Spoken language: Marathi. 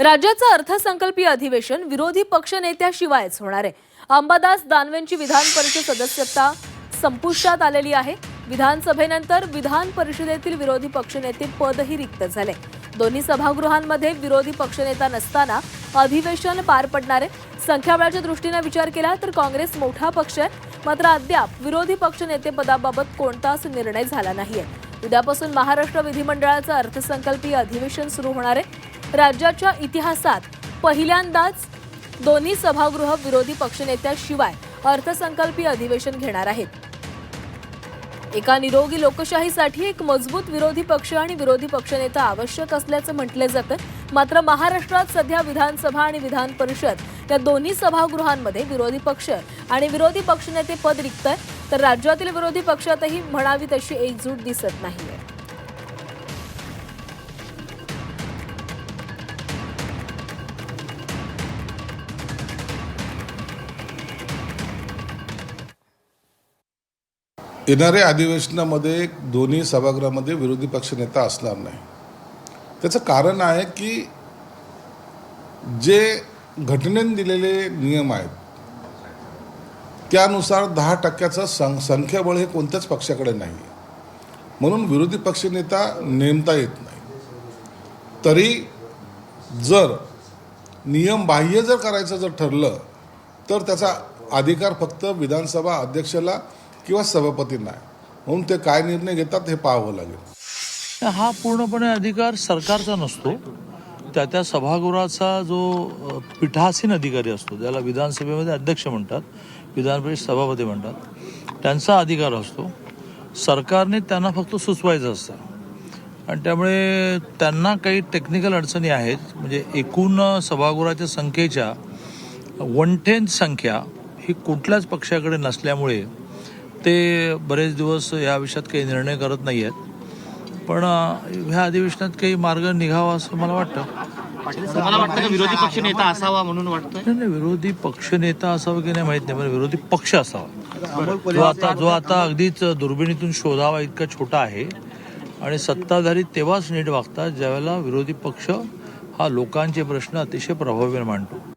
राज्याचं अर्थसंकल्पीय अधिवेशन विरोधी पक्षनेत्याशिवायच होणार आहे. अंबादास दानवेंची विधान परिषद सदस्यता संपुष्टात आलेली आहे. विधानसभेनंतर विधान परिषदेतील विरोधी पक्षनेते पदही रिक्त झाले. दोन्ही सभागृहांमध्ये विरोधी पक्षनेता नसताना अधिवेशन पार पडणार आहे. संख्याबळाच्या दृष्टीने विचार केला तर काँग्रेस मोठा पक्ष आहे, मात्र अद्याप विरोधी पक्षनेते पदाबाबत कोणताच निर्णय झाला नाहीये. उद्यापासून महाराष्ट्र विधिमंडळाचं अर्थसंकल्पीय अधिवेशन सुरू होणार आहे. राज्याच्या इतिहासात पहिल्यांदाच दोन्ही सभागृह विरोधी पक्षनेत्याशिवाय अर्थसंकल्पीय अधिवेशन घेणार आहेत. एका निरोगी लोकशाहीसाठी एक मजबूत विरोधी पक्ष आणि विरोधी पक्षनेता आवश्यक असल्याचं म्हटलं जातं. मात्र महाराष्ट्रात सध्या विधानसभा आणि विधान परिषद या दोन्ही सभागृहांमध्ये विरोधी पक्ष आणि विरोधी पक्षनेते पद रिक्त आहे, तर राज्यातील विरोधी पक्षातही म्हणावी तशी एकजूट दिसत नाहीये. येणाऱ्या अधिवेशनामध्ये दोन्ही सभागृहामध्ये विरोधी पक्षनेता असणार नाही. त्याचं कारण आहे की जे घटनेने दिलेले नियम आहेत त्यानुसार 10% संख्याबळ हे कोणत्याच पक्षाकडे नाही आहे. म्हणून विरोधी पक्षनेता नेमता येत नाही. तरी जर नियम बाह्य जर करायचं जर ठरलं तर त्याचा अधिकार फक्त विधानसभा अध्यक्षाला किंवा सभापतींना आहे. म्हणून ते काय निर्णय घेतात हे पाहावं लागेल. हा पूर्णपणे अधिकार सरकारचा नसतो. त्या सभागृहाचा जो पीठासीन अधिकारी असतो, ज्याला विधानसभेमध्ये अध्यक्ष म्हणतात, विधान परिषद सभापती म्हणतात, त्यांचा अधिकार असतो. सरकारने त्यांना फक्त सुचवायचं असतं आणि त्यामुळे त्यांना काही टेक्निकल अडचणी आहेत. म्हणजे एकूण सभागृहाच्या संख्येच्या 1/10 संख्या ही कुठल्याच पक्षाकडे नसल्यामुळे ते बरेच दिवस या विषयात काही निर्णय करत नाही आहेत. पण ह्या अधिवेशनात काही मार्ग निघावा असं मला वाटतं. मला वाटतं विरोधी पक्ष नेता असावा म्हणून वाटतं. नाही, विरोधी पक्ष नेता असावा की नाही माहित नाही, पण विरोधी पक्ष असावा जो आता अगदीच दुर्बिणीतून शोधावा इतका छोटा आहे. आणि सत्ताधारी तेव्हाच नीट वागतात ज्यावेळेला विरोधी पक्ष हा लोकांचे प्रश्न अतिशय प्रभावीपणे मांडतो.